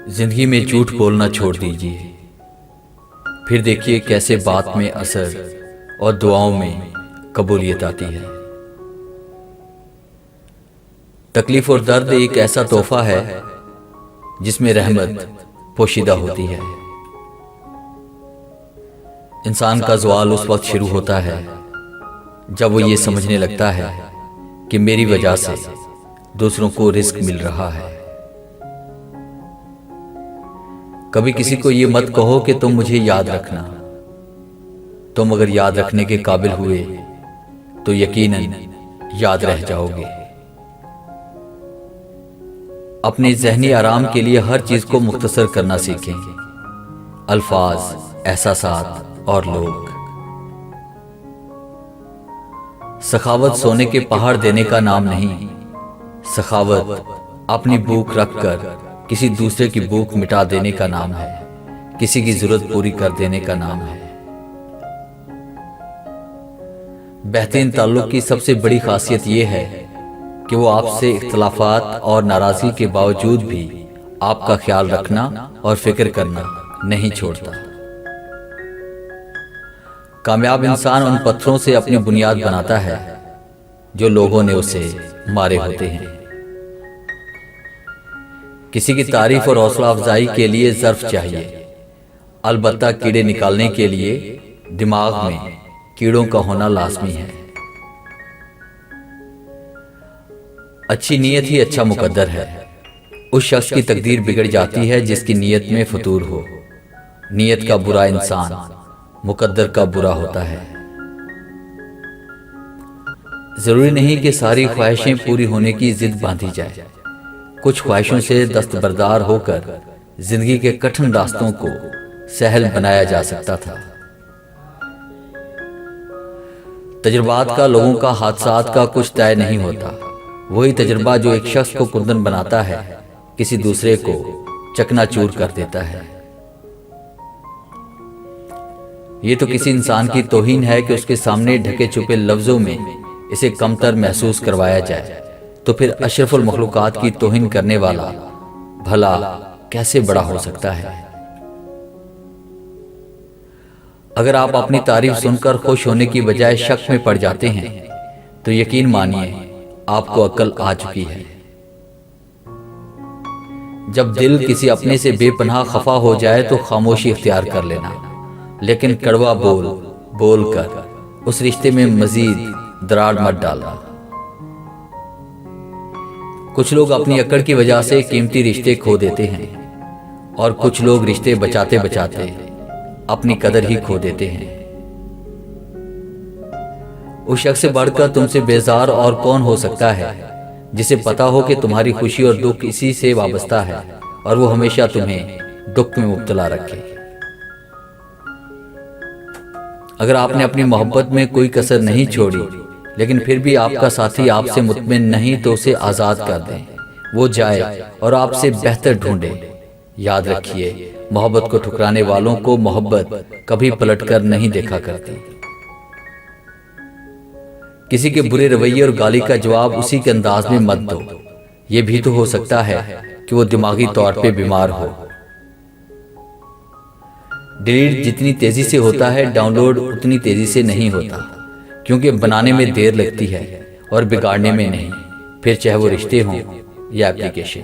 زندگی میں جھوٹ بولنا چھوڑ دیجیے، پھر دیکھیے کیسے بات میں اثر اور دعاؤں میں قبولیت آتی ہے۔ تکلیف اور درد ایک ایسا تحفہ ہے جس میں رحمت پوشیدہ ہوتی ہے۔ انسان کا زوال اس وقت شروع ہوتا ہے جب وہ یہ سمجھنے لگتا ہے کہ میری وجہ سے دوسروں کو رزق مل رہا ہے۔ کبھی کسی کو یہ مت کہو کہ تم مجھے یاد رکھنا، تم اگر یاد رکھنے کے قابل ہوئے تو یقیناً یاد رہ جاؤ گے۔ اپنے ذہنی آرام کے لیے ہر چیز کو مختصر کرنا سیکھیں، الفاظ، احساسات اور لوگ۔ سخاوت سونے کے پہاڑ دینے کا نام نہیں، سخاوت اپنی بھوک رکھ کر کسی دوسرے کی بھوک مٹا دینے کا نام ہے، کسی کی ضرورت پوری کر دینے کا نام ہے۔ بہترین تعلق کی سب سے بڑی خاصیت یہ ہے کہ وہ آپ سے اختلافات اور ناراضی کے باوجود بھی آپ کا خیال رکھنا اور فکر کرنا نہیں چھوڑتا۔ کامیاب انسان ان پتھروں سے اپنی بنیاد بناتا ہے جو لوگوں نے اسے مارے ہوتے ہیں۔ کسی کی تعریف اور حوصلہ افزائی کے لیے ظرف چاہیے، البتہ کیڑے نکالنے کے لیے دماغ میں کیڑوں کا ہونا لازمی ہے۔ اچھی نیت ہی اچھا مقدر ہے۔ اس شخص کی تقدیر بگڑ جاتی ہے جس کی نیت میں فتور ہو۔ نیت کا برا انسان مقدر کا برا ہوتا ہے۔ ضروری نہیں کہ ساری خواہشیں پوری ہونے کی ضد باندھی جائے، کچھ خواہشوں سے دستبردار ہو کر زندگی کے کٹھن راستوں کو سہل بنایا جا سکتا تھا۔ تجربات کا لوگوں کا حادثات کا کچھ طے نہیں ہوتا، وہی تجربہ جو ایک شخص کو کندن بناتا ہے کسی دوسرے کو چکنا چور کر دیتا ہے۔ یہ تو کسی انسان کی توہین ہے کہ اس کے سامنے ڈھکے چھپے لفظوں میں اسے کمتر محسوس کروایا جائے، تو پھر اشرف المخلوقات کی توہین کرنے والا بھلا کیسے بڑا ہو سکتا ہے؟ اگر آپ اپنی تعریف سن کر خوش ہونے کی بجائے شک میں پڑ جاتے ہیں تو یقین مانیے آپ کو عقل آ چکی ہے۔ جب دل کسی اپنے سے بے پناہ خفا ہو جائے تو خاموشی اختیار کر لینا، لیکن کڑوا بول کر اس رشتے میں مزید دراڑ مت ڈالنا۔ کچھ لوگ اپنی اکڑ کی وجہ سے قیمتی رشتے کھو دیتے ہیں، اور کچھ لوگ رشتے بچاتے بچاتے اپنی قدر ہی کھو دیتے ہیں۔ اس شخص سے بڑھ کر تم سے بیزار اور کون ہو سکتا ہے جسے پتا ہو کہ تمہاری خوشی اور دکھ اسی سے وابستہ ہے اور وہ ہمیشہ تمہیں دکھ میں مبتلا رکھے۔ اگر آپ نے اپنی محبت میں کوئی کسر نہیں چھوڑی لیکن پھر بھی آپ کا ساتھی آپ سے مطمئن نہیں تو اسے آزاد کر دیں، وہ جائے اور آپ سے بہتر ڈھونڈے۔ یاد رکھیے، محبت کو ٹھکرانے والوں کو محبت کبھی پلٹ کر نہیں دیکھا کرتی۔ کسی کے برے رویے اور گالی کا جواب اسی کے انداز میں مت دو، یہ بھی تو ہو سکتا ہے کہ وہ دماغی طور پہ بیمار ہو۔ ڈیلیٹ جتنی تیزی سے ہوتا ہے ڈاؤن لوڈ اتنی تیزی سے نہیں ہوتا، کیونکہ بنانے میں دیر لگتی ہے اور بگاڑنے میں نہیں، پھر چاہے وہ رشتے ہوں یا اپلیکیشن۔